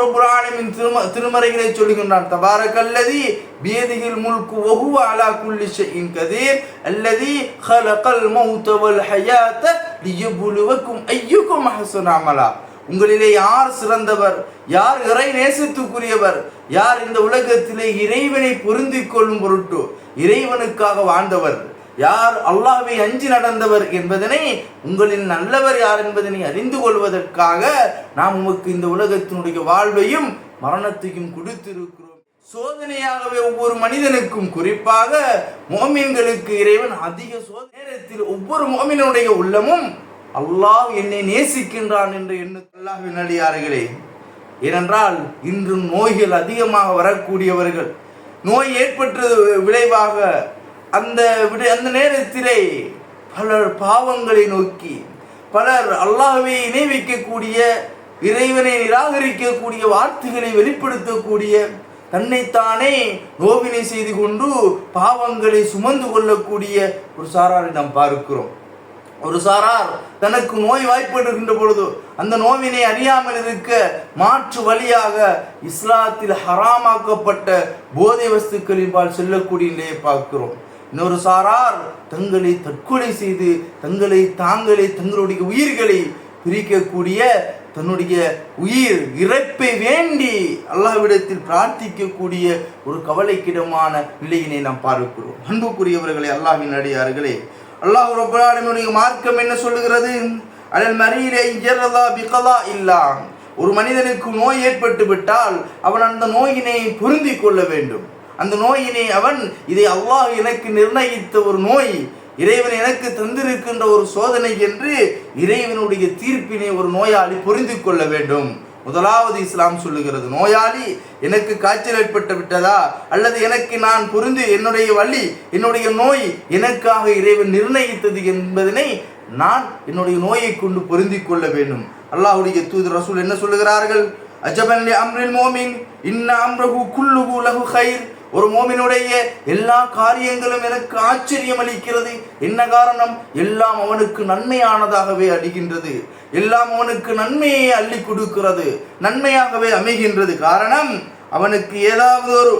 ரப்பல் ஆலமீன் திருமறையிலே சொல்லுகின்றான், தபாரக்கல்லதி பியதிஹில் முல்கு வஹுவ அலா குல்லி ஷைஇன் கதீர் அல்லதி ஹலகல் மௌத வல் ஹயாத லியப்லுவக்கும் அய்யுக்கும் அஹ்சனு அமலா. உங்களிலே யார் சிறந்தவர், யார் இறை நேசத்துக்குரியவர், யார் இந்த உலகத்திலே இறைவனை பொருந்திக் கொள்ளும் பொருட்டு இறைவனுக்காக வாழ்ந்தவர், யார் அல்லாஹ்வை அஞ்சி நடந்தவர் என்பதனை, உங்களில் நல்லவர் யார் என்பதனை அறிந்து கொள்வதற்காக நாம் உமக்கு இந்த உலகத்தினுடைய வாழ்வையும் மரணத்தையும் கொடுத்திருக்கிறோம். சோதனையாகவே ஒவ்வொரு மனிதனுக்கும், குறிப்பாக முஃமின்களுக்கு இறைவன் அதிக நேரத்தில் ஒவ்வொரு முஃமினுடைய உள்ளமும் அல்லாஹ் என்னை நேசிக்கின்றான் என்ற எண்ணத்தில் அல்லாஹ்வின் அடியார்களே. ஏனென்றால் இன்று நோய்கள் அதிகமாக வரக்கூடியவர்கள், நோய் ஏற்பட்டது விளைவாக அந்த நேரத்திலே பலர் பாவங்களை நோக்கி, பலர் அல்லாஹ்வை இணை வைக்கக்கூடிய, இறைவனை நிராகரிக்கக்கூடிய வார்த்தைகளை வெளிப்படுத்தக்கூடிய, தன்னைத்தானே நோவினை செய்து கொண்டு பாவங்களை சுமந்து கொள்ளக்கூடிய ஒரு சாராரை நாம் பார்க்கிறோம். ஒரு சாரார் தனக்கு நோய் வாய்ப்படுகின்ற பொழுது அந்த நோவினை அறியாமல் இருக்க மாற்று வழியாக இஸ்லாத்தில் ஹராமாக்கப்பட்ட போதை வஸ்துக்களின்பால் செல்லக்கூடிய நிலையை பார்க்கிறோம். இன்னொரு சாரார் தங்களை தற்கொலை செய்து தங்களுடைய உயிர்களை பிரிக்கக்கூடிய, தன்னுடைய உயிர் இறப்பை வேண்டி அல்லாஹ்விடத்தில் பிரார்த்திக்கக்கூடிய ஒரு கவலைக்கிடமான நிலையினை நாம் பார்க்கிறோம். அன்புக்குரியவர்களே, அல்லாஹ்வின் அடியார்களே, அல்லாஹ் ரப்பல் ஆலமீனுடைய மார்க்கம் என்ன சொல்லுகிறது? அலல் மரீரி யர்லா பிகலா இல்லா. ஒரு மனிதனுக்கு நோய் ஏற்பட்டு விட்டால் அவன் அந்த நோயினை பொருந்தி கொள்ள வேண்டும். அந்த நோயினை அவன், இதை அல்லாஹ் எனக்கு நிர்ணயித்த ஒரு நோய், இறைவன் எனக்கு தந்திருக்கின்ற ஒரு சோதனை என்று இறைவனுடைய தீர்ப்பினை ஒரு நோயாளி பொருந்தி கொள்ள வேண்டும். முதலாவது இஸ்லாம் சொல்லுகிறது, நோயாளி எனக்கு காய்ச்சல் ஏற்பட்டு விட்டதா, அல்லது எனக்கு நான் என்னுடைய வலி, என்னுடைய நோய் எனக்காக இறைவன் நிர்ணயித்தது என்பதனை நான் என்னுடைய நோயை கொண்டு பொருந்தி கொள்ள வேண்டும். அல்லாஹ்வுடைய தூதர் ரசூல் என்ன சொல்லுகிறார்கள்? அஜபன் லி அம்ரில் மோமின் இன்ன அம்ரஹு குல்லுஹு லஹு கைர். ஒரு மோமினுடைய எல்லா காரியங்களும் எனக்கு ஆச்சரியம் அளிக்கிறது. என்ன காரணம்? எல்லாம் அவனுக்கு நன்மையானதாகவே அளிக்கின்றது, எல்லாம் அவனுக்கு நன்மையை அள்ளி கொடுக்கிறது, நன்மையாகவே அமைகின்றது. காரணம், அவனுக்கு ஏதாவது ஒரு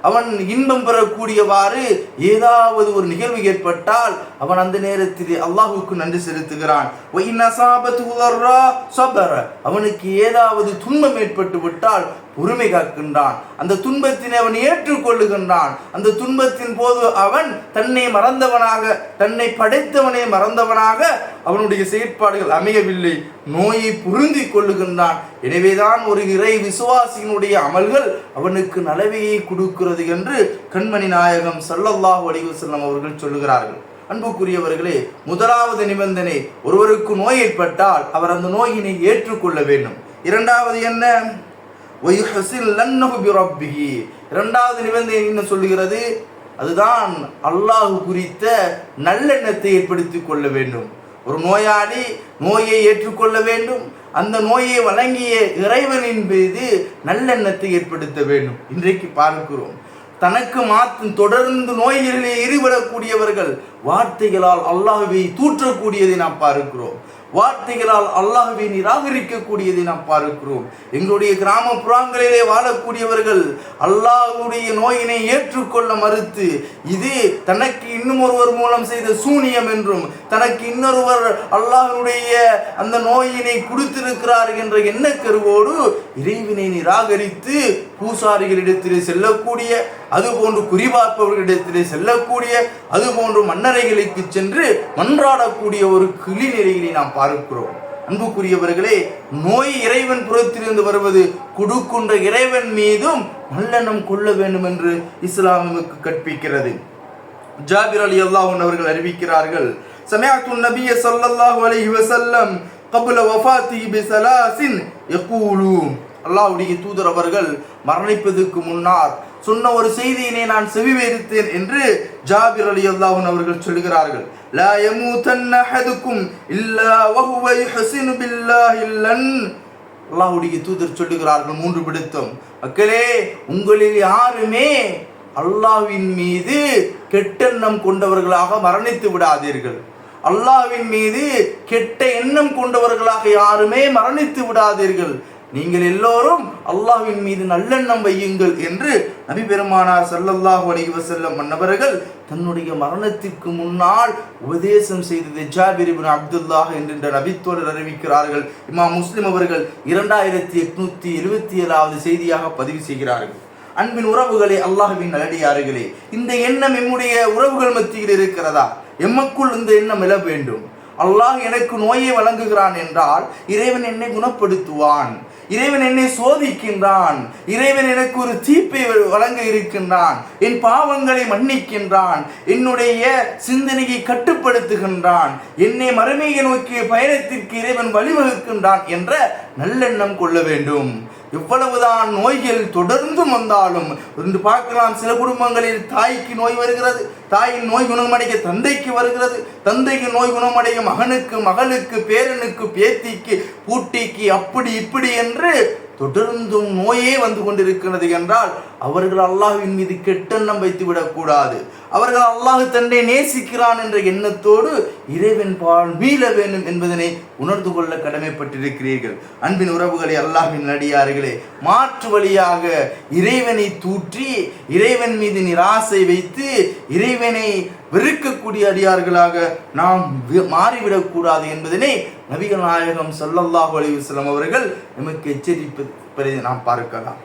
அவன் இன்பம் பெறக்கூடியவாறு ஏதாவது ஒரு நிகழ்வு ஏற்பட்டால் அவன் அந்த நேரத்தில் அல்லாஹ்வுக்கு நன்றி செலுத்துகிறான். அவனுக்கு ஏதாவது துன்பம் ஏற்பட்டு விட்டால் பொறுமை காக்கின்றான், அந்த துன்பத்தினை அவன் ஏற்றுக்கொள்ளுகின்றான். அந்த துன்பத்தின் போது அவன் தன்னை மறந்தவனாக, தன்னை படைத்தவனை மறந்தவனாக அவனுடைய செயற்பாடுகள் அமையவில்லை, நோயை பொருந்தி கொள்ளுகின்றான். எனவேதான் ஒரு இறை விசுவாசியினுடைய அமல்கள் அவனுக்கு நலவையை கொடுக்கிறது என்று கண்மணி நாயகம் ஸல்லல்லாஹு அலைஹி வஸல்லம் அவர்கள் சொல்லுகிறார்கள். அன்புக்குரியவர்களே, முதலாவது நிபந்தனை, ஒருவருக்கு நோய் ஏற்பட்டால் அவர் அந்த நோயினை ஏற்றுக்கொள்ள வேண்டும். இரண்டாவது என்ன? இரண்டாவது நிபந்தனை என்ன சொல்லுகிறது? அதுதான் அல்லாஹ் குறித்த நல்லெண்ணத்தை ஏற்படுத்திக் கொள்ள வேண்டும். ஒரு நோயாளி நோயை ஏற்றுக்கொள்ள வேண்டும், அந்த நோயை வழங்கிய இறைவனின் மீது நல்லெண்ணத்தை ஏற்படுத்த வேண்டும். இன்றைக்கு பார்க்கிறோம், தனக்கு தொடர்ந்து நோய்களிலே ஈடுபடக்கூடியவர்கள் வார்த்தைகளால் அல்லாஹ்வை தூற்றக்கூடியதை நாம் பார்க்கிறோம், வார்த்தைகளால் அல்லாஹ்வை நிராகரிக்கக்கூடியதை நாம் பார்க்கிறோம். எங்களுடைய கிராமப்புறங்களிலே வாழக்கூடியவர்கள் அல்லாஹ்வுடைய நோயினை ஏற்றுக்கொள்ள மறுத்து, இது தனக்கு இன்னும் ஒருவர் மூலம் செய்த சூனியம் என்றும், தனக்கு இன்னொருவர் அல்லாஹ்வுடைய அந்த நோயினை கொடுத்திருக்கிறார் என்ற எண்ணக்கருவோடு இறைவனை நிராகரித்து பூசாரிகளிடத்திலே செல்லக்கூடிய, அதுபோன்று குறிபார்ப்பவர்களிடத்திலே செல்லக்கூடிய, அதுபோன்று மன்னரைகளுக்கு சென்று மன்றாடக்கூடிய ஒரு கிளி நிலையினை நாம் பார்க்கிறோம். அன்புக்குரியவர்களே, நோய் இறைவன் புறத்திலிருந்து வருவது, கொடுக்கின்ற இறைவன் மீதும் நல்லெண்ணம் கொள்ள வேண்டும் என்று இஸ்லாம் நமக்கு கற்பிக்கிறது. ஜாபிர் ரலியல்லாஹு அன்ஹு அவர்கள் அறிவிக்கிறார்கள், சமஅத்து நபிய ஸல்லல்லாஹு அலைஹி வஸல்லம் قبل وفاته بثلاث يقول. அல்லாஹ்வுடைய தூதர் அவர்கள் மரணிப்பதற்கு முன்னால் சொன்ன ஒரு செய்தியினை நான் செவிமேறித்தேன் என்று ஜாபிர் ரலியல்லாஹு அன்ஹு அவர்கள் சொல்கிறார்கள். லா யமூதன்ன அஹதுக்கும் இல்லா வஹுவ யுஹ்சினு பில்லாஹி லன். அல்லாஹ்வுடைய தூதர் சொல்கிறார்கள், மூன்று விடுத்தம், மக்களே, உங்களில் யாருமே அல்லாஹ்வின் மீது கெட்டெண்ணம் கொண்டவர்களாக மரணித்து விடாதீர்கள். அல்லாஹ்வின் மீது கெட்ட எண்ணம் கொண்டவர்களாக யாருமே மரணித்து விடாதீர்கள், நீங்கள் எல்லோரும் அல்லாஹ்வின் மீது நல்லெண்ணம் வையுங்கள் என்று நபி பெருமானார் ஸல்லல்லாஹு அலைஹி வஸல்லம் அன்னவர்கள் தன்னுடைய மரணத்திற்கு முன்னால் உபதேசம் செய்தது ஜாபிர் இப்னு அப்துல்லாஹ் என்கின்ற நபித்தோழர் அறிவிக்கிறார்கள். இமாம் முஸ்லிம் அவர்கள் 2877வது செய்தியாக பதிவு செய்கிறார்கள். அன்பின் உறவுகளே, அல்லாஹ்வின் நல்லடியார்களே, இந்த எண்ணம் நம்முடைய உறவுகள் மத்தியில் இருக்கிறதா? எமக்குள் இந்த எண்ணம் எழ வேண்டும். அல்லாஹ் எனக்கு நோயை வழங்குகிறான் என்றால் இறைவன் என்னை குணப்படுத்துவான், இறைவன் என்னை சோதிக்கின்றான், இறைவன் எனக்கு ஒரு தீர்ப்பை வழங்க இருக்கின்றான், என் பாவங்களை மன்னிக்கின்றான், என்னுடைய சிந்தனையை கட்டுப்படுத்துகின்றான், என்னை மறுமையை நோக்கிய பயணத்திற்கு இறைவன் வழிவகுக்கின்றான் என்ற நல்லெண்ணம் கொள்ள வேண்டும். எவ்வளவுதான் நோய்கள் தொடர்ந்து வந்தாலும் இன்று பார்க்கலாம், சில குடும்பங்களில் தாய்க்கு நோய் வருகிறது, தாயின் நோய் குணமடைய தந்தைக்கு வருகிறது, தந்தைக்கு நோய் குணமடைய மகனுக்கு, மகளுக்கு, பேரனுக்கு, பேத்திக்கு, பூட்டிக்கு, அப்படி இப்படி என்று தொடர்ந்தும் நோயே வந்து கொண்டிருக்கிறது என்றால் அவர்கள் அல்லாஹ்வின் மீது கெட்டெண்ணம் வைத்து விடக்கூடாது. அவர்கள் அல்லாஹ் தன்னை நேசிக்கிறான் என்ற எண்ணத்தோடு இறைவன் பால் மீள வேண்டும் என்பதனை உணர்ந்து கொள்ள கடமைப்பட்டிருக்கிறீர்கள். அன்பின் உறவுகளே, அல்லாஹ்வின் நடிகார்களே, மாற்று வழியாக இறைவனை தூற்றி இறைவன் மீது நிராசை வைத்து இறைவனை வெறுக்கக்கூடிய அடியார்களாக நாம் மாறிவிடக்கூடாது என்பதனை நபிகள் நாயகம் ஸல்லல்லாஹு அலைஹி வஸல்லம் அவர்கள் நமக்கு எச்சரிப்பதை நாம் பார்க்கலாம்.